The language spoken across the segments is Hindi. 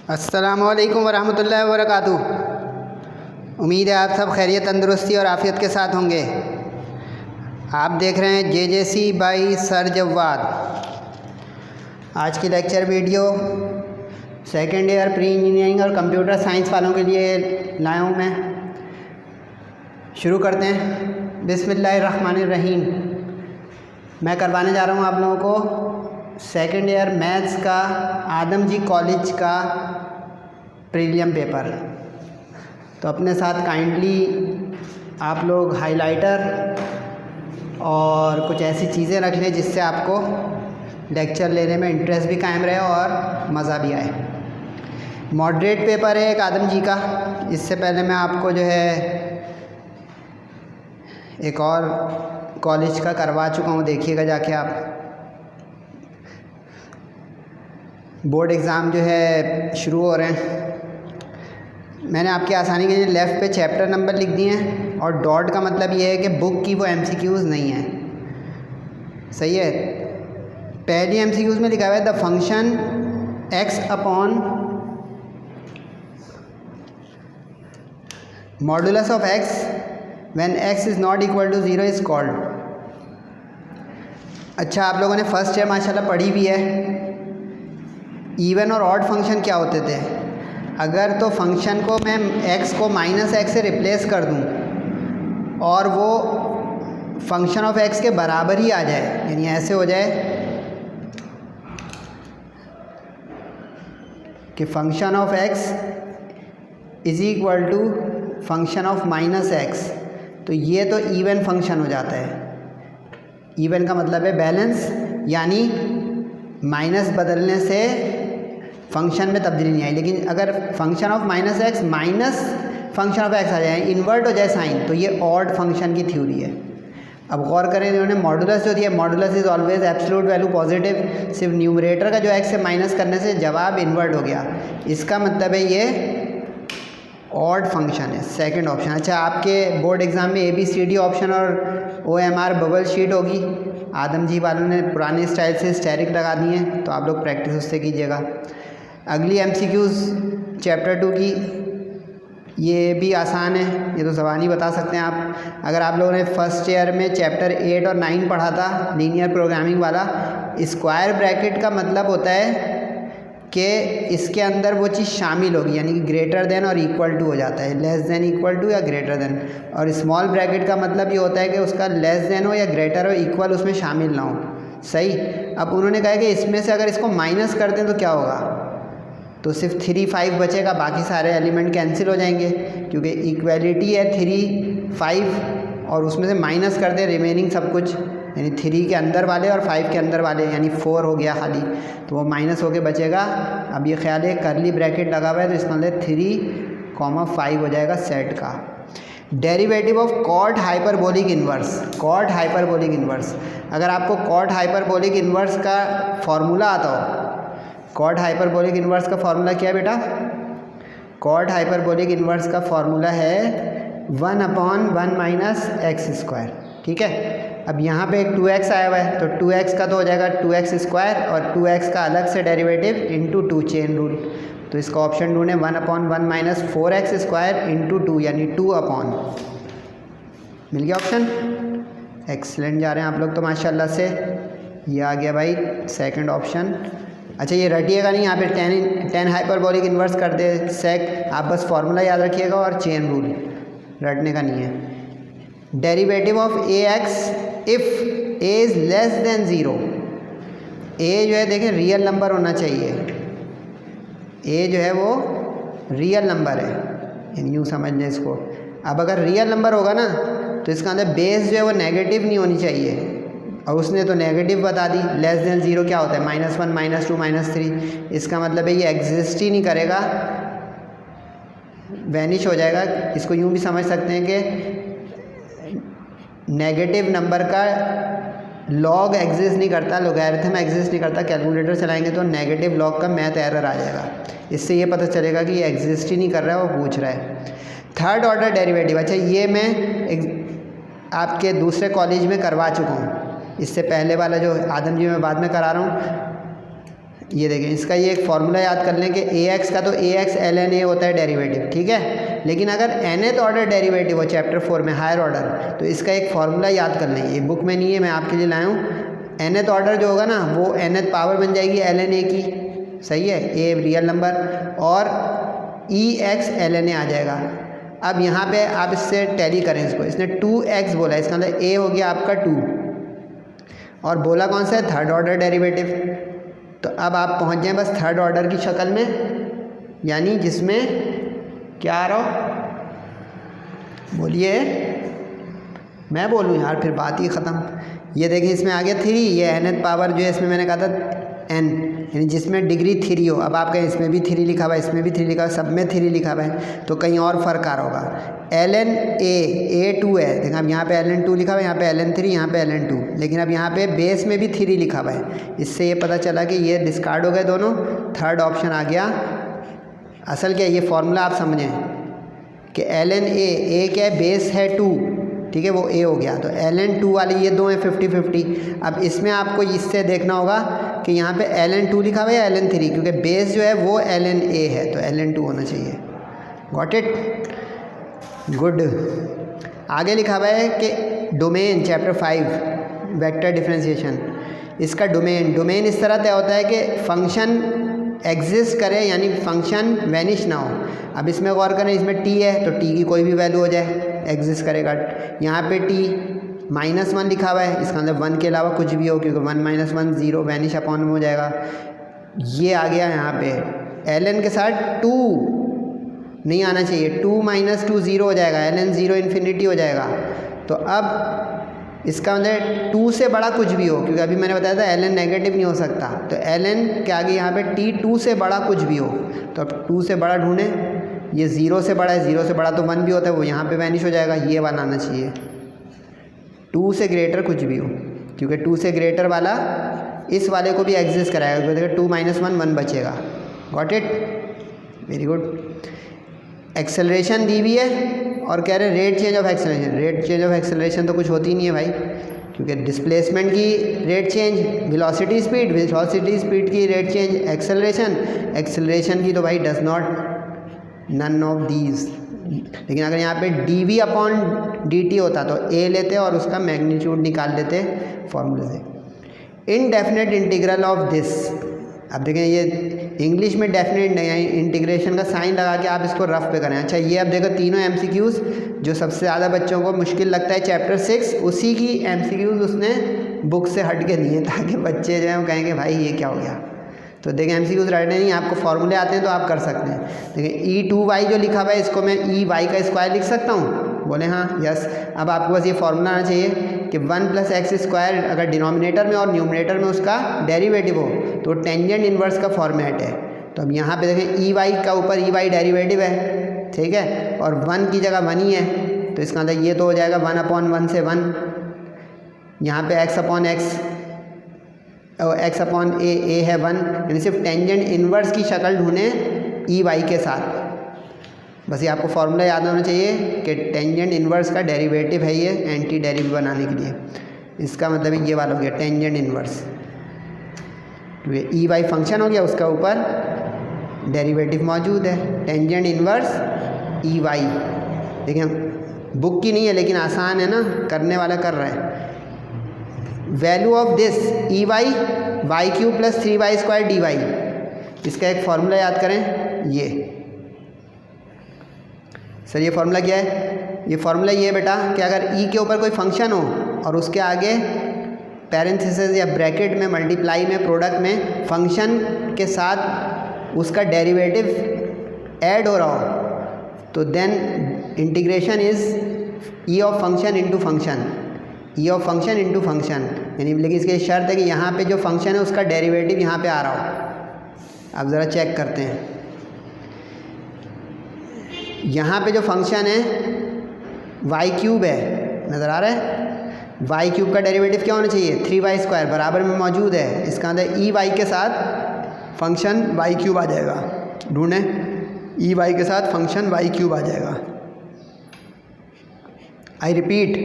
अस्सलामुअलैकुम वरहमतुल्लाहि वबरकातुहू। उम्मीद है आप सब खैरियत, तंदुरुस्ती और आफ़ियत के साथ होंगे। आप देख रहे हैं JJC बाई सर जवाद। आज की lecture video second year pre engineering और कंप्यूटर साइंस वालों के लिए लाया हूँ मैं। शुरू करते हैं। बिस्मिल्लाहिर्रहमानिर्रहीम। मैं करवाने जा रहा हूँ आप लोगों को सेकेंड ईयर मैथ्स का आदम जी कॉलेज का प्रीलियम पेपर। तो अपने साथ काइंडली आप लोग हाइलाइटर और कुछ ऐसी चीज़ें रख लें जिससे आपको लेक्चर लेने में इंटरेस्ट भी कायम रहे और मज़ा भी आए। मॉडरेट पेपर है एक आदम जी का। इससे पहले मैं आपको जो है एक और कॉलेज का करवा चुका हूँ, देखिएगा जाके आप। बोर्ड एग्ज़ाम जो है शुरू हो रहे हैं। मैंने आपकी आसानी के लिए लेफ़्ट पे चैप्टर नंबर लिख दिए हैं और डॉट का मतलब ये है कि बुक की वो MCQs नहीं है। सही है। पहली MCQs में लिखा हुआ है the function x upon modulus of x when x is not equal to 0 is called. अच्छा, आप लोगों ने फर्स्ट ईयर माशाल्लाह पढ़ी भी है। इवन और ऑड फंक्शन क्या होते थे। अगर तो फंक्शन को मैं x को -x से रिप्लेस कर दूं और वो फंक्शन ऑफ x के बराबर ही आ जाए, यानी ऐसे हो जाए कि function of x is equal to function of -x, तो ये तो इवन फंक्शन हो जाता है। इवन का मतलब है बैलेंस, यानी माइनस बदलने से फंक्शन में तब्दीली नहीं आई। लेकिन अगर function of -x minus function of x आ जाए, इन्वर्ट हो जाए साइन, तो ये ऑड फंक्शन की थ्योरी है। अब गौर करें, इन्होंने मॉडुलस जो दिया, modulus is always absolute value positive. सिर्फ न्यूमरेटर का जो x से माइनस करने से जवाब इन्वर्ट हो गया, इसका मतलब है ये ऑड फंक्शन है। Second option. अच्छा, आपके बोर्ड एग्ज़ाम में ABCD ऑप्शन और OMR बबल शीट होगी। आदम जी वालों ने पुराने स्टाइल से स्टेरिक लगा दिए हैं, तो आप लोग प्रैक्टिस उससे कीजिएगा। अगली MCQs चैप्टर 2 की, ये भी आसान है, ये तो ज़बानी बता सकते हैं आप। अगर आप लोगों ने फर्स्ट ईयर में चैप्टर 8 और 9 पढ़ा था लीनियर प्रोग्रामिंग वाला, स्क्वायर ब्रैकेट का मतलब होता है कि इसके अंदर वो चीज़ शामिल होगी, यानी कि ग्रेटर देन और इक्वल टू हो जाता है, लेस देन इक्वल टू या ग्रेटर देन। और स्मॉल ब्रैकेट का मतलब ये होता है कि उसका लेस देन हो या ग्रेटर हो, इक्वल उसमें शामिल ना हो। सही। अब उन्होंने कहा कि इसमें से अगर इसको माइनस कर दें तो क्या होगा, तो सिर्फ 3 5 बचेगा, बाकी सारे एलिमेंट कैंसिल हो जाएंगे, क्योंकि इक्वलिटी है 3 5 और उसमें से माइनस कर दें रिमेनिंग सब कुछ, यानी 3 के अंदर वाले और 5 के अंदर वाले, यानी 4 हो गया खाली, तो वो माइनस होके बचेगा। अब ये ख्याल है करली ब्रैकेट लगा हुआ है, तो इसका मतलब 3,5 हो जाएगा सेट का। Derivative of cot hyperbolic inverse. Cot hyperbolic inverse, अगर आपको कॉट हाइपरबोलिक इन्वर्स का फॉर्मूला आता हो, कॉट हाइपरबोलिक इन्वर्स का फॉर्मूला क्या है बेटा? कॉट हाइपरबोलिक इन्वर्स का फॉर्मूला है 1/1 - x²। ठीक है। अब यहाँ पे एक 2x आया हुआ है, तो 2x का तो हो जाएगा 2x² और 2x का अलग से डेरिवेटिव इंटू 2 चेन रूल। तो इसका ऑप्शन ढूंढें 1/1 - 4x² इंटू 2, यानी 2/। मिल गया ऑप्शन। एक्सलेंट जा रहे हैं आप लोग तो माशाल्लाह से। ये आ गया भाई सेकंड ऑप्शन। अच्छा, ये रटिएगा नहीं, यहाँ पे टेन हाइपरबोलिक इन्वर्स कर दे सेक, आप बस फार्मूला याद रखिएगा और चेन रूल, रटने का नहीं है। Derivative of AX if A is less than 0। A जो है देखें रियल नंबर होना चाहिए, A जो है वो रियल नंबर है, यानी यूँ समझ लें इसको। अब अगर रियल नंबर होगा ना, तो इसका अंदर बेस जो है वो नेगेटिव नहीं होनी चाहिए, और उसने तो नेगेटिव बता दी। लेस देन 0 क्या होता है? -1 -2 -3। इसका मतलब है ये एग्जिस्ट ही नहीं करेगा, वैनिश हो जाएगा। इसको यूँ भी समझ सकते हैं कि नेगेटिव नंबर का लॉग एग्जिस्ट नहीं करता, लोगैरिथम एग्जिस्ट नहीं करता। कैलकुलेटर चलाएंगे तो नेगेटिव लॉग का मैथ एरर आ जाएगा। इससे ये पता चलेगा कि ये एग्जिस्ट ही नहीं कर रहा है, वो पूछ रहा है। Third order derivative. अच्छा, ये मैं आपके दूसरे कॉलेज में करवा चुका हूँ, इससे पहले वाला जो आदम जी मैं बाद में करा रहा हूँ। ये देखें, इसका ये एक फार्मूला याद कर लें कि ax का तो ax ln a होता है डेरिवेटिव, ठीक है। लेकिन अगर nth ऑर्डर डेरिवेटिव हो चैप्टर 4 में हायर ऑर्डर, तो इसका एक फार्मूला याद कर लें। ये बुक में नहीं है, मैं आपके लिए लाया हूँ। nth ऑर्डर जो होगा ना वो nth पावर बन जाएगी ln a की, सही है, a रियल नंबर, और ex ln a आ जाएगा। अब यहाँ पे आप इससे टैली करें इसको, इसने 2x बोला है, इसका मतलब a हो गया आपका 2, और बोला कौन सा है, थर्ड ऑर्डर डेरिवेटिव। तो अब आप पहुँच जाएं बस थर्ड ऑर्डर की शक्ल में, यानी जिसमें क्या आ रहा हो, बोलिए, मैं बोलूँ यार फिर बात ही ख़त्म। ये देखिए इसमें आ गया 3, ये nth पावर जो है इसमें मैंने कहा था n, यानी जिसमें डिग्री 3 हो। अब आप कहें इसमें भी 3 लिखा हुआ है, इसमें भी 3 लिखा हुआ है, सब में 3 लिखा हुआ है, तो कहीं और फ़र्क आ रहा होगा। ln a 2 है, देखा अब यहाँ पे ln 2 लिखा हुआ है, यहाँ पे ln 3, यहाँ पे ln 2, लेकिन अब यहाँ पे बेस में भी 3 लिखा हुआ है। इससे ये पता चला कि ये डिस्कार्ड हो गए दोनों, थर्ड ऑप्शन आ गया। असल क्या ये फॉर्मूला आप समझें कि ln a क्या है, बेस है 2, ठीक है, वो a हो गया, तो ln 2 वाले ये दो हैं 50-50। अब इसमें आपको इससे देखना होगा कि यहाँ पे ln 2 लिखा हुआ है या ln 3, क्योंकि बेस जो है वो ln a है, तो ln 2 होना चाहिए। Got it, good. आगे लिखा हुआ है कि डोमेन चैप्टर 5 वेक्टर डिफरेंशिएशन, इसका डोमेन इस तरह तय होता है कि फंक्शन एग्जिस्ट करे, यानी फंक्शन वैनिश ना हो। अब इसमें गौर करें, इसमें t है तो t की कोई भी वैल्यू हो जाए एग्जिस्ट करेगा। यहाँ पे t -1 लिखा हुआ है, इसका मतलब 1 के अलावा कुछ भी हो, क्योंकि 1 - 1 0, वैनिश अपॉन में हो जाएगा। ये आ गया यहाँ पे ln के साथ 2 नहीं आना चाहिए, 2 - 2 0 हो जाएगा, ln 0 इन्फिनिटी हो जाएगा। तो अब इसका मतलब 2 से बड़ा कुछ भी हो, क्योंकि अभी मैंने बताया था ln नेगेटिव नहीं हो सकता, तो ln के आगे यहाँ पे t 2 से बड़ा कुछ भी हो। तो अब 2 से बड़ा ढूंढें, ये 0 से बड़ा है, 0 से बड़ा तो 1 भी होता है, वो यहाँ पे वैनिश हो जाएगा, ये वाला आना चाहिए। 2 से ग्रेटर कुछ भी हो, क्योंकि 2 से ग्रेटर वाला इस वाले को भी एग्जिस्ट कराएगा, क्योंकि 2 - 1 बचेगा। Got it, very good. Acceleration दी हुई है और कह रहे हैं rate change of acceleration. Rate change of acceleration तो कुछ होती नहीं है भाई, क्योंकि डिस्प्लेसमेंट की रेट चेंज, वेलोसिटी स्पीड की रेट चेंज, एक्सेलरेशन की तो भाई does not none of these. लेकिन अगर यहाँ पे dv अपॉन dt होता तो a लेते और उसका मैग्नीट्यूड निकाल लेते फॉर्मूले से। इनडेफिनेट इंटीग्रल ऑफ दिस, अब देखें ये इंग्लिश में डेफिनेट नहीं है, इंटीग्रेशन का साइन लगा के आप इसको रफ पे करें। अच्छा ये अब देखो तीनों MCQs जो सबसे ज़्यादा बच्चों को मुश्किल लगता है चैप्टर 6, उसी की MCQs उसने बुक से हट के दिए, ताकि बच्चे जो हैं वो कहेंगे भाई ये क्या हो गया। तो देखें MCQs रटने नहीं, आपको फॉर्मूले आते हैं तो आप कर सकते हैं। देखें E2y जो लिखा हुआ है इसको मैं EY का स्क्वायर लिख सकता हूँ, बोले हाँ, यस। अब आपको बस ये फॉर्मूला आना चाहिए कि 1 + x² अगर डिनोमिनेटर में और न्यूमरेटर में उसका डेरिवेटिव हो तो टेंजेंट इन्वर्स का फॉर्मेट है। तो अब यहाँ पे देखें EY का ऊपर EY डेरिवेटिव है, ठीक है, और 1 की जगह 1 ही है, तो इसका मतलब ये तो हो जाएगा 1/1 से 1, यहाँ पे x/x और x/a है 1, यानी सिर्फ टेंजेंट इन्वर्स की शक्ल ढूंढें EY के साथ। बस ये आपको फॉर्मूला याद होना चाहिए कि टेंजेंट इन्वर्स का डेरिवेटिव है ये एंटी डेरिवेटिव बनाने के लिए। इसका मतलब ये वाला हो गया टेंजेंट इन्वर्स, तो ये EY फंक्शन हो गया, उसका ऊपर डेरिवेटिव मौजूद है, टेंजेंट इन्वर्स EY। देखिए बुक की नहीं है लेकिन आसान है ना, करने वाला कर रहा है। Value of this EY y³ + 3y² dy, इसका एक फार्मूला याद करें। ये सर ये फार्मूला क्या है? ये फार्मूला ये है बेटा कि अगर e के ऊपर कोई फंक्शन हो और उसके आगे पैरेंथेसिस या ब्रैकेट में मल्टीप्लाई में प्रोडक्ट में फंक्शन के साथ उसका डेरिवेटिव ऐड हो रहा हो, तो then integration is e of function into function, e of function into function, यानी लेकिन इसकी शर्त है कि यहाँ पे जो फंक्शन है उसका डेरिवेटिव यहाँ पे आ रहा हो। अब ज़रा चेक करते हैं, यहाँ पे जो फंक्शन है y³ है, नज़र आ रहा है, y³ का डेरिवेटिव क्या होना चाहिए 3y² बराबर में मौजूद है, इसका अंदर EY के साथ फंक्शन y³ आ जाएगा। ढूंढें EY के साथ फंक्शन y³ आ जाएगा। आई रिपीट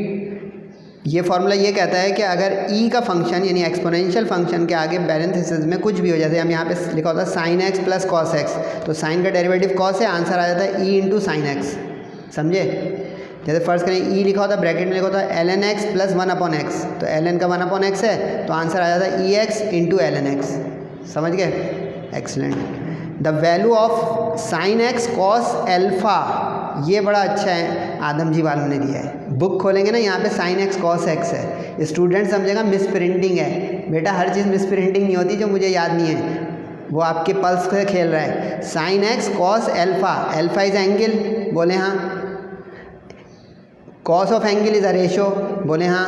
ये फार्मूला ये कहता है कि अगर ई का फंक्शन यानी एक्सपोनेंशियल फंक्शन के आगे पैरेंथेसिस में कुछ भी हो, जैसे हम यहाँ पे लिखा होता है sine x plus cos x, तो साइन का डेरिवेटिव कॉस है, आंसर आ जाता है ई इंटू साइन एक्स। समझे? जैसे फर्स्ट करें ई लिखा होता है, ब्रैकेट में लिखा होता है L n x plus 1/x, तो एल एन का 1/x है तो आंसर आ जाता है e x into l n x. समझ गए? Excellent. The value of sine x cos alpha, ये बड़ा अच्छा है, आदम जी वालों ने दिया है। बुक खोलेंगे ना, यहाँ पे साइन एक्स कॉस एक्स है, स्टूडेंट समझेगा मिस प्रिंटिंग है। बेटा हर चीज़ मिस प्रिंटिंग नहीं होती जो मुझे याद नहीं है, वो आपके पल्स से खेल रहा है। Sign x cos alpha, alpha is angle, बोले हाँ। Cos of angle is a ratio, बोले हाँ।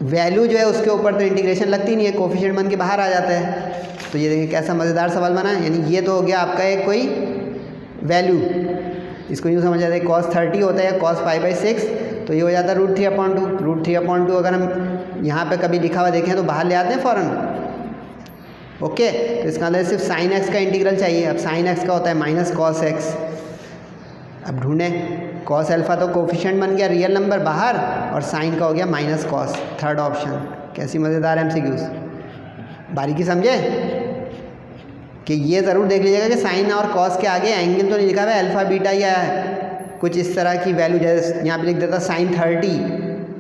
वैल्यू जो है उसके ऊपर तो इंटीग्रेशन लगती नहीं है, कोफिशिएंट बन के बाहर आ जाता है। तो ये देखिए कैसा मज़ेदार सवाल बना है। यानी ये तो हो गया आपका एक कोई वैल्यू, इसको यूँ समझ जाते हैं cos 30 होता है cos π/6, तो ये हो जाता है √3/2। √3/2 अगर हम यहाँ पे कभी लिखा हुआ देखें तो बाहर ले आते हैं फ़ौरन। ओके, तो इसका अंदर सिर्फ साइन एक्स का इंटीग्रल चाहिए। अब साइन एक्स का होता है माइनस कॉस एक्स। अब ढूंढें, कॉस एल्फा तो कोफिशिएंट बन गया रियल नंबर बाहर, और साइन का हो गया माइनस कॉस, थर्ड ऑप्शन। कैसी मज़ेदार MCQs, बारीकी समझे कि ये ज़रूर देख लीजिएगा कि साइन और कॉस के आगे एंगल तो नहीं लिखा हुआ है, अल्फ़ा बीटा या कुछ इस तरह की वैल्यू। जैसे यहाँ पे लिख देता साइन 30,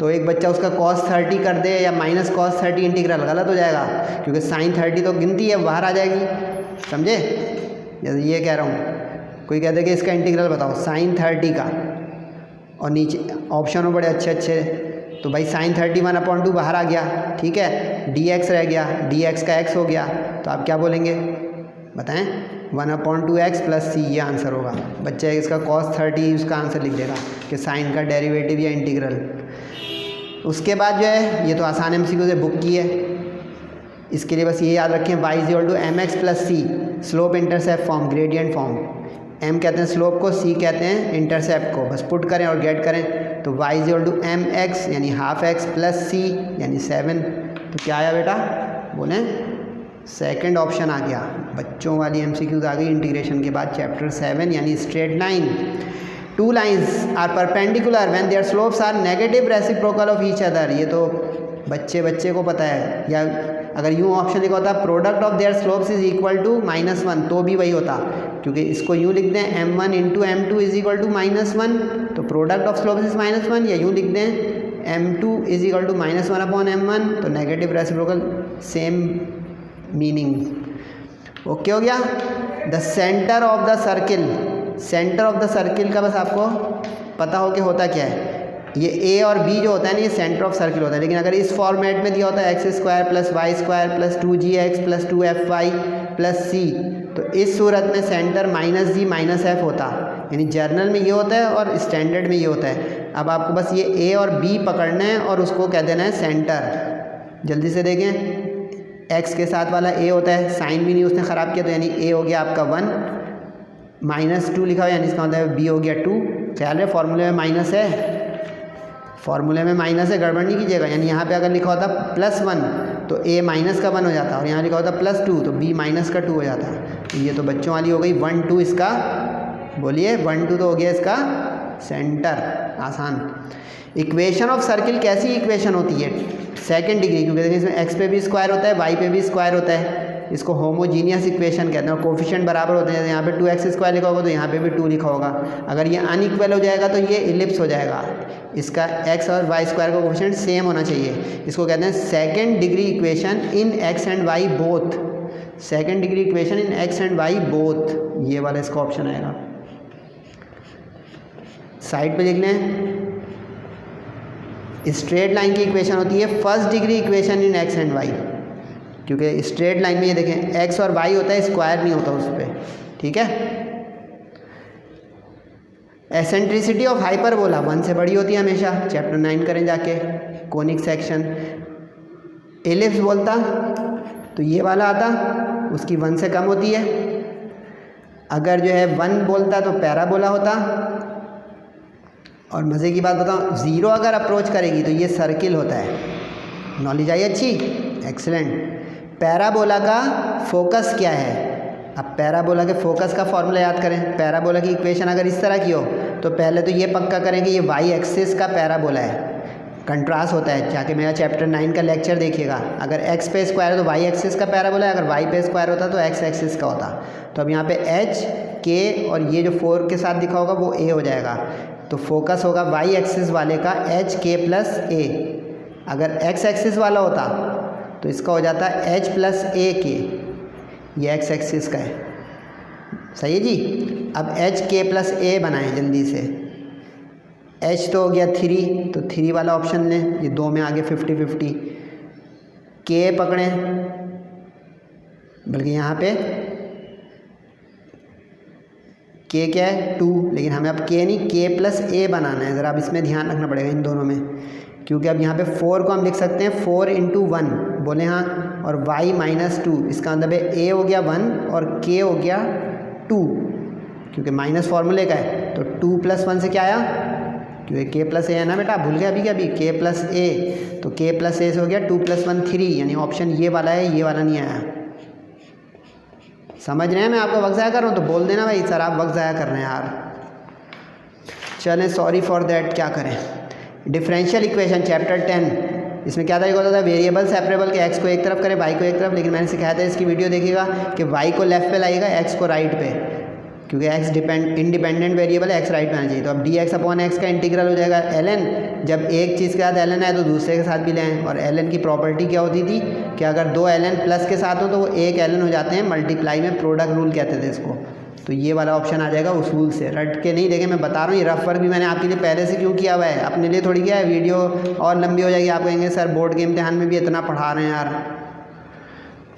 तो एक बच्चा उसका cos 30 कर दे या माइनस cos 30 इंटीग्रल, गलत हो जाएगा, क्योंकि साइन 30 तो गिनती है, बाहर आ जाएगी। समझे? जैसे ये कह रहा हूँ, कोई कहते कि इसका इंटीग्रल बताओ साइन 30 का, और नीचे ऑप्शन हो बड़े अच्छे अच्छे, तो भाई साइन 30 1/2 बाहर आ गया, ठीक है, dx रह गया, dx का x हो गया, तो आप क्या बोलेंगे बताएं? 1/2x प्लस c, ये आंसर होगा। बच्चा इसका cos 30 उसका आंसर लिख देगा कि साइन का डेरिवेटिव या इंटीग्रल। उसके बाद जो है, ये तो आसान MCQ से बुक की है, इसके लिए बस ये याद रखें y = mx + c, slope intercept form, gradient form. m कहते हैं स्लोप को, c कहते हैं इंटरसेप्ट को। बस पुट करें और गेट करें, तो y = mx यानी ½ x + c यानी 7। तो क्या आया बेटा? बोलें, सेकंड ऑप्शन आ गया। बच्चों वाली MCQs आ गई इंटीग्रेशन के बाद, चैप्टर 7 यानी straight line. Two lines are perpendicular when their slopes are negative reciprocal of each other, ये तो बच्चे को पता है। या अगर यूँ ऑप्शन लिखा होता product of their slopes is equal to -1, तो भी वही होता, क्योंकि इसको यूँ लिख दें m1 × m2 is equal to -1, तो प्रोडक्ट ऑफ स्लोप्स इज -1। या यूँ लिख दें m2 is equal to -1/m1, तो negative reciprocal, same meaning. Okay हो गया? The centre of the circle, centre of the circle का बस आपको पता हो कि होता क्या है। ये a और b जो होता है ना, ये सेंटर ऑफ सर्किल होता है। लेकिन अगर इस फॉर्मेट में दिया होता है x² + y² + 2gx + 2fy + c, तो इस सूरत में सेंटर -g -f होता, यानी जर्नल में ये होता है और स्टैंडर्ड में ये होता है। अब आपको बस ये a और b पकड़ना है और उसको कह देना है सेंटर। जल्दी से देखें, x के साथ वाला a होता है, साइन भी नहीं उसने ख़राब किया, तो यानी a हो गया आपका 1, -2 लिखा हुआ है, यानी इसका मतलब b हो गया 2। ख्याल है फॉर्मूले में माइनस है, फॉर्मूले में माइनस है, गड़बड़ नहीं कीजिएगा। यानी यहाँ पे अगर लिखा होता +1 तो a माइनस का 1 हो जाता, और यहाँ लिखा होता +2 तो b माइनस का 2 हो जाता। तो ये तो बच्चों वाली हो गई 1 2, इसका बोलिए 1 2 तो हो गया इसका सेंटर, आसान। इक्वेशन ऑफ सर्किल कैसी इक्वेशन होती है? सेकंड डिग्री, क्योंकि देखिए इसमें x पे भी स्क्वायर होता है, y पे भी स्क्वायर होता है, इसको होमोजीनियस इक्वेशन कहते हैं। और कोफिशिएंट बराबर होते हैं, यहाँ पे 2x² लिखा होगा तो यहाँ पे भी 2 लिखा होगा। अगर ये अनइक्वल हो जाएगा तो ये इलिप्स हो जाएगा, इसका x और y² का कोफिशिएंट सेम होना चाहिए। इसको कहते हैं second degree equation in x and y both, second degree equation in x and y both, ये वाला इसका ऑप्शन आएगा। साइड पे लिख लें, स्ट्रेट लाइन की इक्वेशन होती है first degree equation in x and y, क्योंकि स्ट्रेट लाइन में ये देखें x और y होता है, स्क्वायर नहीं होता उस पर, ठीक है। एसेंट्रिसिटी ऑफ हाइपरबोला 1 से बड़ी होती है हमेशा, चैप्टर 9 करें जाके, कोनिक सेक्शन। एलिप्स बोलता तो ये वाला आता, उसकी 1 से कम होती है। अगर जो है 1 बोलता तो पैराबोला होता। और मज़े की बात बताऊँ, 0 अगर अप्रोच करेगी तो ये सर्किल होता है। नॉलेज आई अच्छी, एक्सीलेंट। पैराबोला का फोकस क्या है? अब पैराबोला के फोकस का फॉर्मूला याद करें। पैराबोला की इक्वेशन अगर इस तरह की हो तो पहले तो ये पक्का करें कि ये y एक्सिस का पैराबोला है, कंट्रास्ट होता है। जाके मेरा चैप्टर 9 का लेक्चर देखिएगा। अगर x पे स्क्वायर है तो y एक्सिस का पैराबोला है, अगर y पे स्क्वायर होता तो x एक्सिस का होता। तो अब यहाँ पे h k और ये जो 4 के साथ दिखा होगा वो a हो जाएगा। तो फोकस होगा y एक्सिस वाले का h k प्लस a। अगर x एक्सिस वाला होता तो इसका हो जाता h प्लस a k, ये x एक्सिस का है। सही है जी। अब h k प्लस a बनाएं जल्दी से। h तो हो गया 3, तो 3 वाला ऑप्शन लें, ये 2 में आगे 50-50। k पकड़ें, बल्कि यहाँ पे k क्या है 2, लेकिन हमें अब k नहीं k प्लस a बनाना है। ज़रा अब इसमें ध्यान रखना पड़ेगा इन दोनों में, क्योंकि अब यहाँ पे 4 को हम लिख सकते हैं 4 × 1 बोले हाँ, और y माइनस 2, इसका मतलब है a हो गया 1 और k हो गया 2, क्योंकि माइनस फार्मूले का है। तो 2 + 1 से क्या आया, क्योंकि k प्लस a है ना बेटा, भूल गया अभी क्या, अभी k प्लस a, तो k प्लस a से हो गया 2 + 1 3, यानी ऑप्शन ये वाला है, ये वाला नहीं आया। समझ रहे हैं मैं आपको वक्त ज़ाया कर रहा हूँ तो बोल देना भाई सर आप वक्त ज़ाया कर रहे हैं यार। चलें सॉरी फॉर दैट, क्या करें। डिफरेंशियल इक्वेशन चैप्टर 10, इसमें क्या तरीका होता था, वेरिएबल सेपरेबल के x को एक तरफ करें y को एक तरफ, लेकिन मैंने सिखाया था इसकी वीडियो देखिएगा कि y को लेफ्ट पे लाइएगा x को राइट पे, क्योंकि x इंडिपेंडेंट वेरिएबल है, x राइट पे आना चाहिए। तो अब dx/x का इंटीग्रल हो जाएगा ln, जब एक चीज़ के साथ ln आए तो दूसरे के साथ भी लें। और ln की प्रॉपर्टी क्या होती थी कि अगर 2 ln प्लस के साथ हो तो वो 1 ln हो जाते हैं, मल्टीप्लाई में प्रोडक्ट रूल कहते थे इसको। तो ये वाला ऑप्शन आ जाएगा उसूल से, रट के नहीं। देखें मैं बता रहा हूँ, ये रफ वर्क भी मैंने आपके लिए पहले से क्यों किया हुआ है, अपने लिए थोड़ी किया है। वीडियो और लंबी हो जाएगी, आप कहेंगे सर बोर्ड के इम्तिहान में भी इतना पढ़ा रहे हैं यार।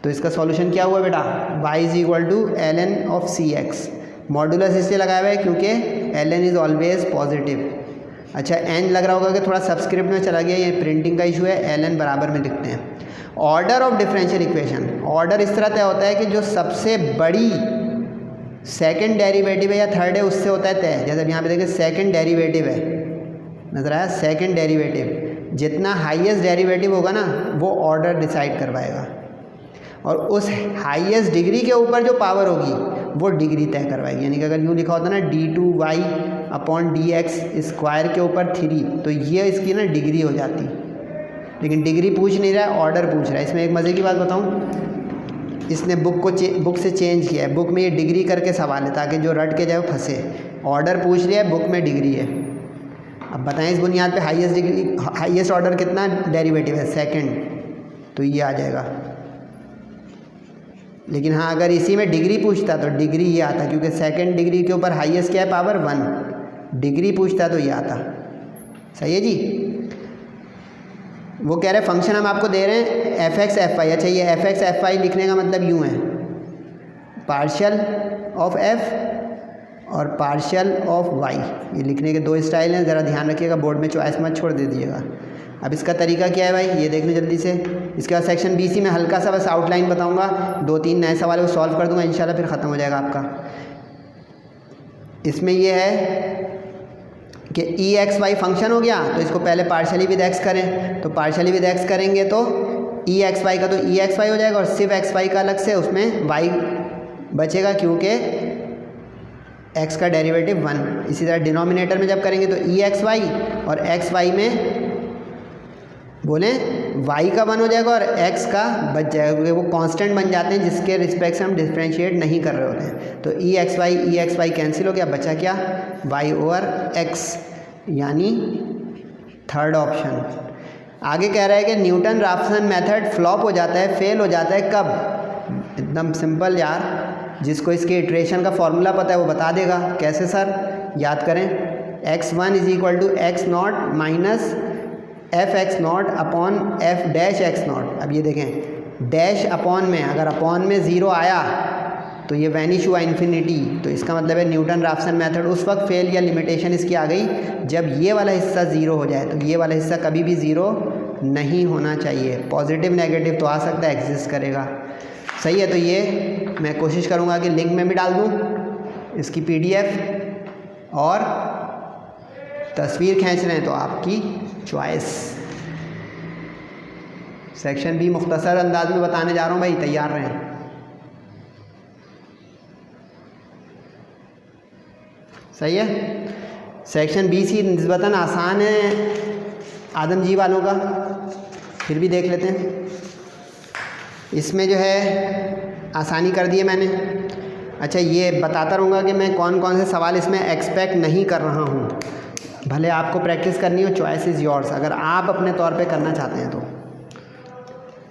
तो इसका सॉल्यूशन क्या हुआ बेटा, y = ln of cx। Modulus इसलिए लगाया हुआ है क्योंकि ln इज़ ऑलवेज पॉजिटिव। अच्छा n लग रहा होगा कि थोड़ा सब्सक्रिप्ट में चला गया, ये प्रिंटिंग का इशू है, ln बराबर में लिखते हैं। Order of differential equation, order इस तरह तय होता है कि जो सबसे बड़ी सेकंड डेरिवेटिव है या थर्ड है उससे होता है तय। जैसे यहाँ पे देखिए सेकंड डेरिवेटिव है, नजर आया, सेकंड डेरिवेटिव, जितना हाईएस्ट डेरिवेटिव होगा ना वो ऑर्डर डिसाइड करवाएगा, और उस हाईएस्ट डिग्री के ऊपर जो पावर होगी वो डिग्री तय करवाएगी। यानी कि अगर यूँ लिखा होता ना d2y/dx² के ऊपर 3, तो ये इसकी ना डिग्री हो जाती। लेकिन डिग्री पूछ नहीं रहा है, ऑर्डर पूछ रहा है। इसमें एक मज़े की बात बताऊँ, इसने बुक से चेंज किया है, बुक में ये डिग्री करके सवाल है ताकि जो रट के जाए वो फंसे। ऑर्डर पूछ लिया है, बुक में डिग्री है। अब बताएं इस बुनियाद पे हाईएस्ट ऑर्डर कितना डेरिवेटिव है, सेकंड, तो ये आ जाएगा। लेकिन हाँ अगर इसी में डिग्री पूछता तो डिग्री ये आता, क्योंकि सेकंड डिग्री के ऊपर हाईएस्ट क्या है, पावर 1। डिग्री पूछता तो ये आता। सही है जी। वो कह रहे फंक्शन हम आपको दे रहे हैं f(x, fy)। अच्छा ये f(x, fy) लिखने का मतलब यूँ है, पार्शियल ऑफ f और पार्शियल ऑफ y, ये लिखने के 2 स्टाइल हैं। ज़रा ध्यान रखिएगा, बोर्ड में चॉइस मत छोड़ दे दीजिएगा। अब इसका तरीका क्या है भाई, ये देख लो जल्दी से। इसके बाद सेक्शन BC में हल्का सा बस आउटलाइन बताऊंगा, 2-3 नए सवाल को सॉल्व कर दूंगा इंशाल्लाह, फिर ख़त्म हो जाएगा आपका। इसमें ये है कि e(x, y) फंक्शन हो गया, तो इसको पहले पार्शियली विद x करें। तो पार्शियली विद x करेंगे तो e(x, y) का तो e(x, y) हो जाएगा, और सिर्फ x, y का अलग से उसमें y बचेगा, क्योंकि x का डेरिवेटिव 1। इसी तरह डिनोमिनेटर में जब करेंगे तो e(x, y) और x, y में बोलें y का 1 हो जाएगा और x का बच जाएगा, क्योंकि वो कांस्टेंट बन जाते हैं जिसके रिस्पेक्ट से हम डिफरेंशिएट नहीं कर रहे होते हैं। तो e(x, y) कैंसिल हो गया, बचा क्या, y/x, यानी थर्ड ऑप्शन। आगे कह रहा है कि न्यूटन राफसन मेथड फ्लॉप हो जाता है, फेल हो जाता है कब। एकदम सिंपल यार, जिसको इसके इटरेशन का फॉर्मूला पता है वो बता देगा। कैसे सर, याद करें, x1 = x0 - f(x0) upon f'(x0). अब ये देखें, डैश अपॉन में, अगर अपॉन में 0 आया तो ये वैनिश हुआ इन्फिनिटी। तो इसका मतलब है न्यूटन राफसन मेथड उस वक्त फेल या लिमिटेशन इसकी आ गई जब ये वाला हिस्सा 0 हो जाए। तो ये वाला हिस्सा कभी भी 0 नहीं होना चाहिए। पॉजिटिव नेगेटिव तो आ सकता है, एग्जिस्ट करेगा। सही है। तो ये मैं कोशिश करूँगा कि लिंक में भी डाल दूँ इसकी PDF, और तस्वीर खींच रहे हैं तो आपकी चॉइस। सेक्शन B मुख्तसर अंदाज में बताने जा रहा हूँ भाई, तैयार रहें। सही है। सेक्शन BC निस्बतन आसान है, आदम जी वालों का फिर भी देख लेते हैं। इसमें जो है आसानी कर दी है मैंने। अच्छा, ये बताता रहूँगा कि मैं कौन कौन से सवाल इसमें एक्सपेक्ट नहीं कर रहा हूँ, भले आपको प्रैक्टिस करनी हो, चॉइस इज़ योर्स, अगर आप अपने तौर पे करना चाहते हैं तो।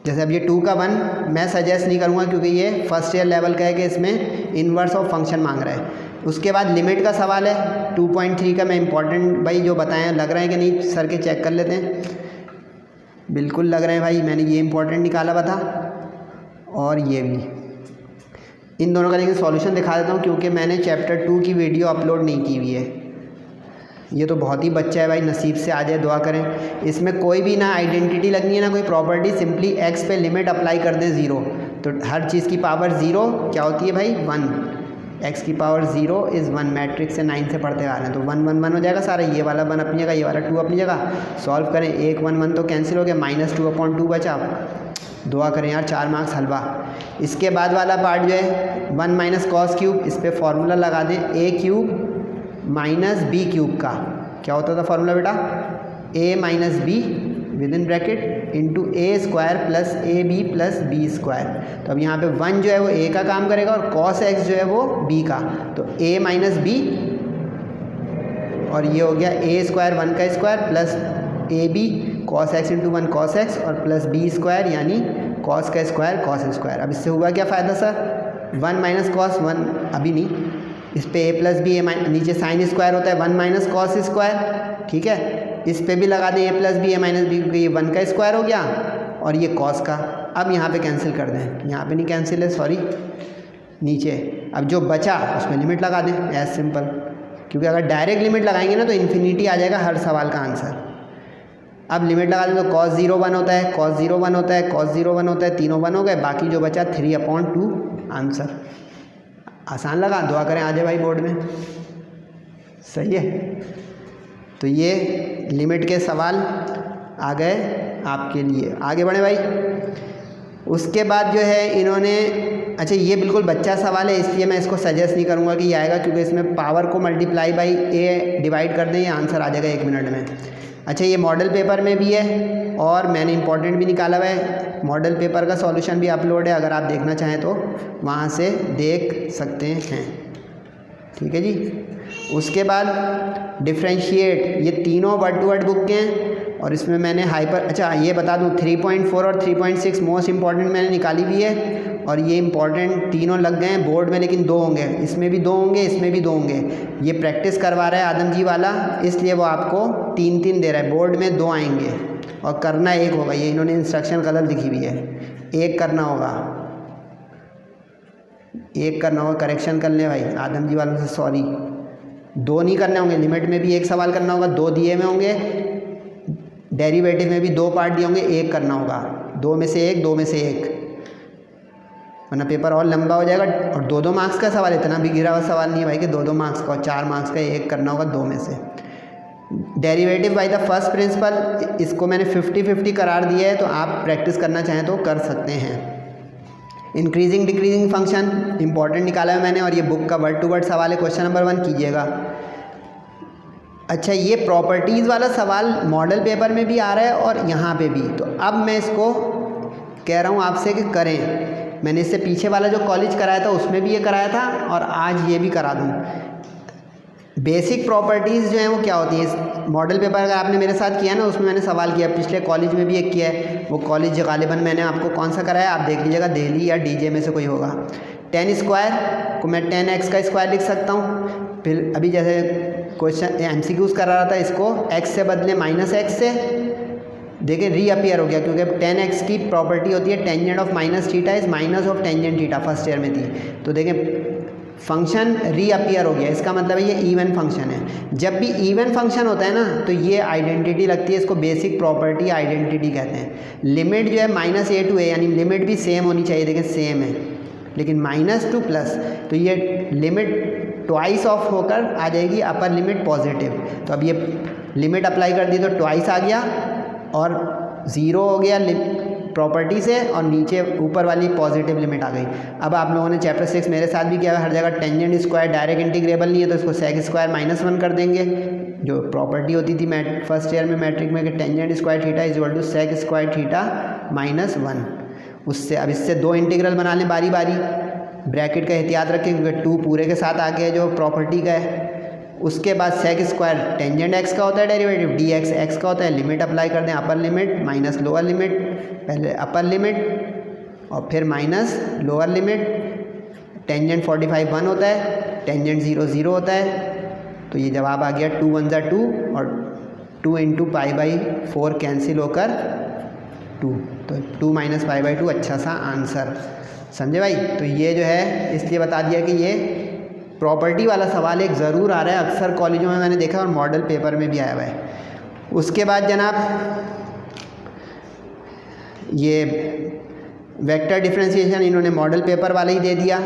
जैसे अब ये 2 का 1 मैं सजेस्ट नहीं करूँगा क्योंकि ये फर्स्ट ईयर लेवल का है कि इसमें इन्वर्स ऑफ फंक्शन मांग रहा है। उसके बाद लिमिट का सवाल है 2.3 का, मैं इंपॉर्टेंट भाई जो बताएं लग रहे हैं कि नहीं सर के चेक कर लेते हैं। बिल्कुल लग रहे हैं भाई, मैंने ये इंपॉर्टेंट निकाला हुआ था और ये भी। इन दोनों का लेकिन सॉल्यूशन दिखा देता हूँ क्योंकि मैंने चैप्टर 2 की वीडियो अपलोड नहीं की हुई है। ये तो बहुत ही बच्चा है भाई, नसीब से आ जाए, दुआ करें। इसमें कोई भी ना आइडेंटिटी लगनी है ना कोई प्रॉपर्टी, सिंपली एक्स पे लिमिट अप्लाई कर दें 0, तो हर चीज़ की पावर 0 क्या होती है भाई 1, एक्स की पावर 0 इज़ 1, मैट्रिक्स से 9 से पढ़ते आ रहे हैं तो 1 1 1 हो जाएगा सारा। ये वाला 1 अपनी जगह, ये वाला 2 अपनी जगह, सॉल्व करें 1 1 1 तो कैंसिल हो गया, -2/2 बचा। दुआ करें यार 4 मार्क्स हलवा। इसके बाद वाला पार्ट जो है 1 माइनस कॉस क्यूब, इस पर फॉर्मूला लगा दें a cube minus B cube का। क्या होता था फॉर्मूला बेटा, a minus B within bracket into A square plus A B plus B square. तो अब यहाँ पे 1 जो है वो a का काम करेगा और cos x जो है वो b का, तो a माइनस बी और ये हो गया a स्क्वायर 1 का square plus A B cos x into 1 cos x और प्लस बी स्क्वायर यानी cos का स्क्वायर cos स्क्वायर। अब इससे हुआ क्या फ़ायदा सर, 1 माइनस कॉस 1 अभी नहीं, इस पे a प्लस बी नीचे साइन स्क्वायर होता है 1 माइनस कॉस स्क्वायर, ठीक है। इस पे भी लगा दें a plus B, a minus B, ये 1 का स्क्वायर हो गया और ये cos का। अब यहाँ पे कैंसिल कर दें, यहाँ पे नहीं कैंसिल है सॉरी, नीचे। अब जो बचा उसमें लिमिट लगा दें, एज सिंपल, क्योंकि अगर डायरेक्ट लिमिट लगाएंगे ना तो इन्फिनिटी आ जाएगा हर सवाल का आंसर। अब लिमिट लगा दें तो cos 0 1 होता है, cos 0 1 होता है, cos 0 1 होता है, तीनों 1 हो गए, बाकी जो बचा 3/2 आंसर। आसान लगा, दुआ करें आ जाए भाई बोर्ड में, सही है। तो ये लिमिट के सवाल आ गए आपके लिए, आगे बढ़े भाई। उसके बाद जो है इन्होंने, अच्छा ये बिल्कुल बच्चा सवाल है इसलिए मैं इसको सजेस्ट नहीं करूँगा कि ये आएगा, क्योंकि इसमें पावर को मल्टीप्लाई बाई ए डिवाइड कर दें, ये आंसर आ जाएगा 1 मिनट में। अच्छा, ये मॉडल पेपर में भी है और मैंने इंपॉर्टेंट भी निकाला हुआ है, मॉडल पेपर का सॉल्यूशन भी अपलोड है, अगर आप देखना चाहें तो वहाँ से देख सकते हैं, ठीक है जी। उसके बाद डिफ्रेंशिएट, ये तीनों वर्ड टू वर्ड बुक के हैं और इसमें मैंने हाइपर, अच्छा ये बता दूँ 3.4 और 3.6 मोस्ट इंपॉर्टेंट मैंने निकाली हुई है और ये इंपॉर्टेंट तीनों लग गए हैं बोर्ड में, लेकिन 2 होंगे, इसमें भी 2 होंगे, इसमें भी 2 होंगे। ये प्रैक्टिस करवा रहा है आदम जी वाला, इसलिए वो आपको 3 दे रहा है, बोर्ड में 2 आएंगे और करना 1 होगा। ये इन्होंने इंस्ट्रक्शन गलत लिखी हुई है, 1 करना होगा, 1 करना होगा, करेक्शन कर ले भाई आदम जी वालों से, सॉरी 2 नहीं करने होंगे। लिमिट में भी 1 सवाल करना होगा, 2 दिए हुए होंगे, डेरिवेटिव में भी 2 पार्ट दिए होंगे, 1 करना होगा, 2 में से 1, 2 में से 1, वरना पेपर और लंबा हो जाएगा। और 2-2 मार्क्स का सवाल, इतना भी गिरा हुआ सवाल नहीं है भाई कि 2-2 मार्क्स का, और 4 मार्क्स का 1 करना होगा 2 में से। Derivative by the first principle, इसको मैंने 50-50 करार दिया है, तो आप प्रैक्टिस करना चाहें तो कर सकते हैं। इंक्रीजिंग डिक्रीजिंग फंक्शन इंपॉर्टेंट निकाला है मैंने और ये बुक का वर्ड टू वर्ड सवाल है, क्वेश्चन नंबर 1 कीजिएगा। अच्छा, ये प्रॉपर्टीज़ वाला सवाल मॉडल पेपर में भी आ रहा है और यहाँ पे भी, तो अब मैं इसको कह रहा हूँ आपसे कि करें। मैंने इससे पीछे वाला जो कॉलेज कराया था उसमें भी ये कराया था और आज ये भी करा दूँ। बेसिक प्रॉपर्टीज़ जो हैं वो क्या होती हैं, मॉडल पेपर अगर आपने मेरे साथ किया ना उसमें मैंने सवाल किया, पिछले कॉलेज में भी एक किया है, वो कॉलेज गालिबन मैंने आपको कौन सा कराया आप देख लीजिएगा, दिल्ली या डीजे में से कोई होगा। 10 स्क्वायर को मैं 10x का स्क्वायर लिख सकता हूँ। फिर अभी जैसे क्वेश्चन MCQs करा रहा था, इसको x से बदले -x से, देखिए रीअपियर हो गया, क्योंकि 10x की प्रॉपर्टी होती है tangent of minus theta is minus of tangent theta, first year में थी। तो देखें फंक्शन रीअपियर हो गया, इसका मतलब है ये इवन फंक्शन है। जब भी इवन फंक्शन होता है ना तो ये आइडेंटिटी लगती है, इसको बेसिक प्रॉपर्टी आइडेंटिटी कहते हैं। लिमिट जो है -a to a, यानी लिमिट भी सेम होनी चाहिए, देखें सेम है, लेकिन -2 +, तो ये लिमिट ट्वाइस ऑफ होकर आ जाएगी, अपर लिमिट पॉजिटिव। तो अब ये लिमिट अप्लाई कर दी तो ट्वाइस आ गया और 0 हो गया प्रॉपर्टी से, और नीचे ऊपर वाली पॉजिटिव लिमिट आ गई। अब आप लोगों ने चैप्टर 6 मेरे साथ भी किया है, हर जगह टेंजेंट स्क्वायर डायरेक्ट इंटीग्रेबल नहीं है तो इसको सेक स्क्वायर -1 कर देंगे, जो प्रॉपर्टी होती थी फर्स्ट ईयर में मैट्रिक में कि tangent square theta is equal to sec square theta -1, उससे अब इससे 2 इंटीग्रल बना लें बारी बारी। ब्रैकेट का एहतियात रखें क्योंकि 2 पूरे के साथ आ गया जो प्रॉपर्टी का है। उसके बाद सेक स्क्वायर टेंजेंट एक्स का होता है डेरिवेटिव, डी एक्स एक्स का होता है, लिमिट अप्लाई कर दें, upper limit minus lower limit, पहले अपर लिमिट और फिर माइनस लोअर लिमिट। टेंजेंट 45 1 होता है, टेंजेंट 0 0 होता है, तो ये जवाब आ गया 2 1 2 और 2 इंटू π/4 कैंसिल होकर 2, तो 2 माइनस π/2 अच्छा सा आंसर। समझे भाई? तो ये जो है इसलिए बता दिया कि ये प्रॉपर्टी वाला सवाल एक ज़रूर आ रहा है, अक्सर कॉलेजों में मैंने देखा और मॉडल पेपर में भी आया हुआ है। उसके बाद जनाब ये वेक्टर डिफरेंशिएशन इन्होंने मॉडल पेपर वाला ही दे दिया।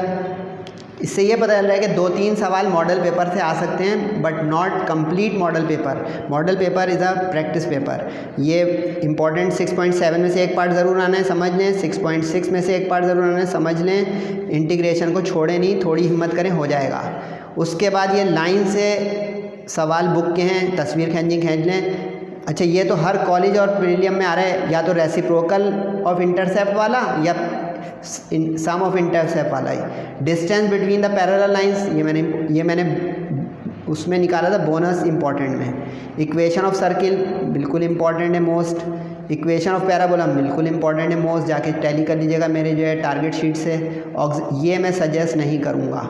इससे ये पता चल रहा है कि 2-3 सवाल मॉडल पेपर से आ सकते हैं but not complete model paper. Model paper is a practice paper. ये इंपॉर्टेंट 6.7 में से एक पार्ट ज़रूर आना है, समझ लें। 6.6 में से एक पार्ट ज़रूर आना है, समझ लें। इंटीग्रेशन को छोड़े नहीं, थोड़ी हिम्मत करें, हो जाएगा। उसके बाद ये लाइन से सवाल बुक के हैं, तस्वीर खींच लें। अच्छा, ये तो हर कॉलेज और प्रीलियम में आ रहा है, या तो रेसिप्रोकल ऑफ इंटरसेप्ट वाला या सम ऑफ इंटरसेप्ट वाला ही। Distance between the parallel lines ये मैंने उसमें निकाला था बोनस इंपॉर्टेंट में। इक्वेशन ऑफ सर्किल बिल्कुल इंपॉर्टेंट है मोस्ट। इक्वेशन ऑफ पैराबोला बिल्कुल इंपॉर्टेंट है मोस्ट, जाके टैली कर लीजिएगा मेरे जो है टारगेट शीट से। ये मैं सजेस्ट नहीं करूँगा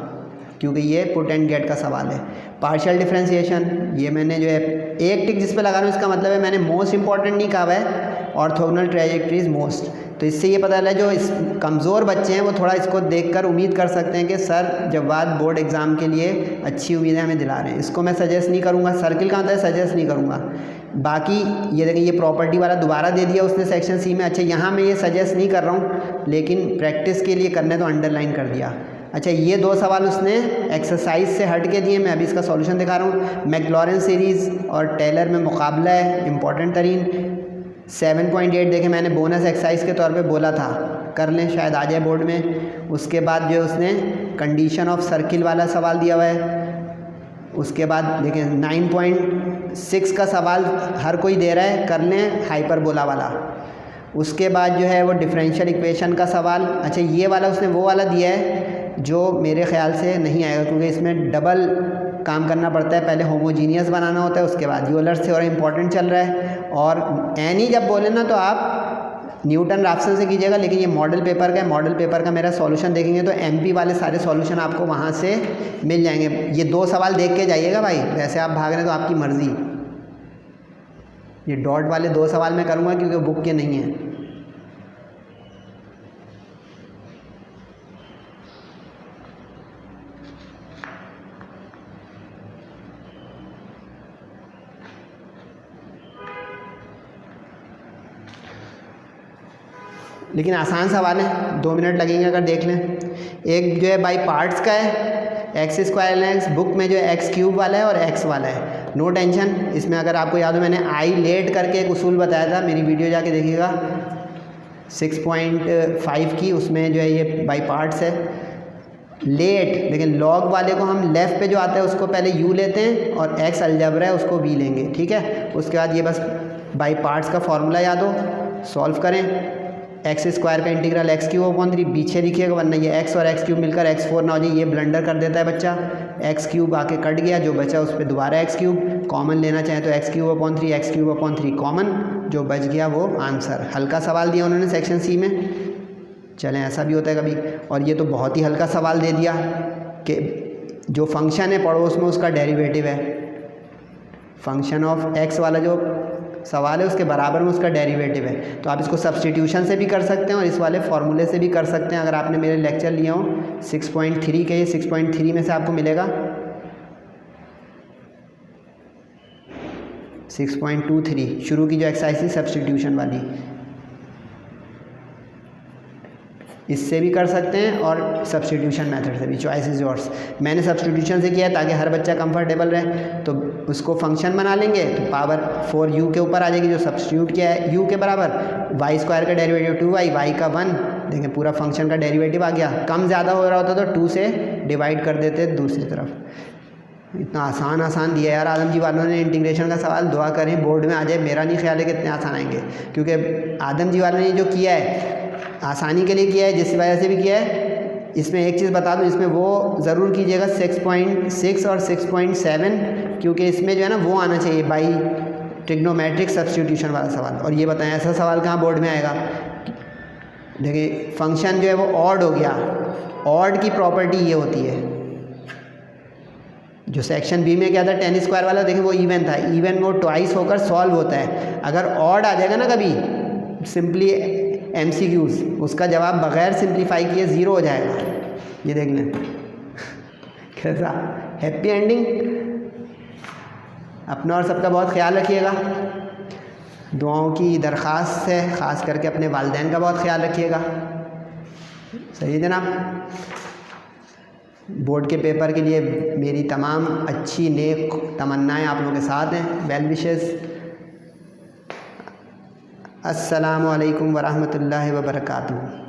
क्योंकि ये पुट एंड गेट का सवाल है। पार्शियल डिफरेंशिएशन ये मैंने जो है एक टिक जिस पे लगा रहा हूँ, इसका मतलब है मैंने मोस्ट इंपॉर्टेंट नहीं कहा है। ऑर्थोगोनल ट्रैजेक्टरीज मोस्ट, तो इससे ये पता चला जो इस कमज़ोर बच्चे हैं वो थोड़ा इसको देखकर उम्मीद कर सकते हैं कि सर जवाब बोर्ड एग्ज़ाम के लिए अच्छी उम्मीदें हमें दिला रहे हैं। इसको मैं सजेस्ट नहीं करूँगा। सर्किल का आता है, सजेस्ट नहीं करूँगा। बाकी ये देखिए, ये प्रॉपर्टी वाला दोबारा दे दिया उसने सेक्शन सी में। अच्छा, यहाँ मैं ये सजेस्ट नहीं कर रहा हूँ, लेकिन प्रैक्टिस के लिए करने तो अंडरलाइन कर दिया। अच्छा, ये 2 सवाल उसने एक्सरसाइज से हट के दिए, मैं अभी इसका सॉल्यूशन दिखा रहा हूँ। मैक्लॉरेन सीरीज़ और टेलर में मुकाबला है, इंपॉर्टेंट तरीन। 7.8 देखें, मैंने बोनस एक्सरसाइज के तौर पे बोला था, कर लें, शायद आ जाए बोर्ड में। उसके बाद जो उसने कंडीशन ऑफ सर्किल वाला सवाल दिया हुआ है। उसके बाद देखें 9.6 का सवाल हर कोई दे रहा है, कर लें, हाइपरबोला वाला। उसके बाद जो है वो डिफरेंशियल इक्वेशन का सवाल। अच्छा, ये वाला उसने वो वाला दिया है जो मेरे ख्याल से नहीं आएगा क्योंकि इसमें डबल काम करना पड़ता है। पहले होमोजीनियस बनाना होता है, उसके बाद यूलर्स थ्योरम इंपॉर्टेंट चल रहा है। और एनी जब बोले ना तो आप न्यूटन राफ्सन से कीजिएगा, लेकिन ये मॉडल पेपर का है। मॉडल पेपर का मेरा सॉल्यूशन देखेंगे तो एमपी वाले सारे सॉल्यूशन आपको वहाँ से मिल जाएंगे। ये 2 सवाल देख के जाइएगा भाई, वैसे आप भाग रहे हैं तो आपकी मर्ज़ी। ये डॉट वाले 2 सवाल मैं करूँगा क्योंकि बुक के नहीं हैं। लेकिन आसान सवाल है, 2 मिनट लगेंगे अगर देख लें। एक जो है बाई पार्ट्स का है, एक्स स्क्वायर एक्स, बुक में जो है एक्स क्यूब वाला है और एक्स वाला है। नो टेंशन, इसमें अगर आपको याद हो मैंने आई लेट करके एक उसूल बताया था, मेरी वीडियो जाके देखिएगा 6.5 की, उसमें जो है ये बाई पार्ट्स है। लेट, लेकिन लॉग वाले को हम लेफ़्ट पे जो आता है उसको पहले यू लेते हैं और एक्स अलजबरा है उसको वी लेंगे, ठीक है। उसके बाद ये बस बाई पार्ट्स का फॉर्मूला याद हो, सॉल्व करें। एक्स स्क्वायर का इंटीग्रल एक्स क्यूब अपॉन 3 पीछे लिखिएगा, वरना ये एक्स और एक्स क्यूब मिलकर x4 ना हो जाए, ये ब्लंडर कर देता है बच्चा। एक्स क्यूब आके कट गया, जो बचा उस पर दोबारा एक्स क्यूब, कॉमन लेना चाहें तो x cube upon 3, x cube upon 3 common, जो बच गया वो आंसर। हल्का सवाल दिया उन्होंने सेक्शन सी में, चलें ऐसा भी होता है कभी। और ये तो बहुत ही हल्का सवाल दे दिया कि जो फंक्शन है पड़ोस में उसका डेरिवेटिव है। फंक्शन ऑफ एक्स वाला जो सवाल है उसके बराबर में उसका डेरिवेटिव है, तो आप इसको सब्स्टिट्यूशन से भी कर सकते हैं और इस वाले फार्मूले से भी कर सकते हैं। अगर आपने मेरे लेक्चर लिए हो 6.3 के, 6.3 में से आपको मिलेगा 6.23 शुरू की जो एक्सरसाइज थी सब्स्टिट्यूशन वाली, इससे भी कर सकते हैं और सब्स्टिट्यूशन मेथड से भी, चॉइस इज योर्स। मैंने सब्स्टिट्यूशन से किया है ताकि हर बच्चा कंफर्टेबल रहे, तो उसको फंक्शन बना लेंगे तो पावर 4 u के ऊपर आ जाएगी, जो सब्स्टिट्यूट किया है u के बराबर, वाई स्क्वायर का डेरिवेटिव 2y, वाई का 1, देखें पूरा फंक्शन का डेरिवेटिव आ गया। कम ज़्यादा हो रहा होता तो 2 से डिवाइड कर देते दूसरी तरफ। इतना आसान आसान दिया यार आदम जी वालों ने इंटीग्रेशन का सवाल। दुआ करें बोर्ड में आ जाए। मेरा नहीं ख्याल है कि इतने आसान आएंगे, क्योंकि आदम जी वालों ने जो किया है आसानी के लिए किया है, जिस वजह से भी किया है। इसमें एक चीज़ बता दूं, इसमें वो ज़रूर कीजिएगा 6.6 और 6.7, क्योंकि इसमें जो है ना वो आना चाहिए बाई ट्रिग्नोमेट्रिक सब्स्टिट्यूशन वाला सवाल। और ये बताएं ऐसा सवाल कहाँ बोर्ड में आएगा। देखिए फंक्शन जो है वो ऑड हो गया। ऑड की प्रॉपर्टी ये होती है, जो सेक्शन बी में क्या था tan स्क्वायर वाला, देखिए वो इवन था। इवन वो ट्वाइस होकर सॉल्व होता है। अगर ऑड आ जाएगा ना कभी, सिंपली MCQs, उसका जवाब बग़ैर सिंप्लीफाई किए 0 हो जाएगा। ये देख लें कैसा हैप्पी एंडिंग। अपना और सबका बहुत ख्याल रखिएगा। दुआओं की दरख्वास्त है, ख़ास करके अपने वालिदैन का बहुत ख्याल रखिएगा। सही है जनाब। बोर्ड के पेपर के लिए मेरी तमाम अच्छी नेक तमन्नाएं आप लोगों के साथ हैं। Well wishes. अस्सलामु अलैकुम वरहमतुल्लाहि वबरकातुहू।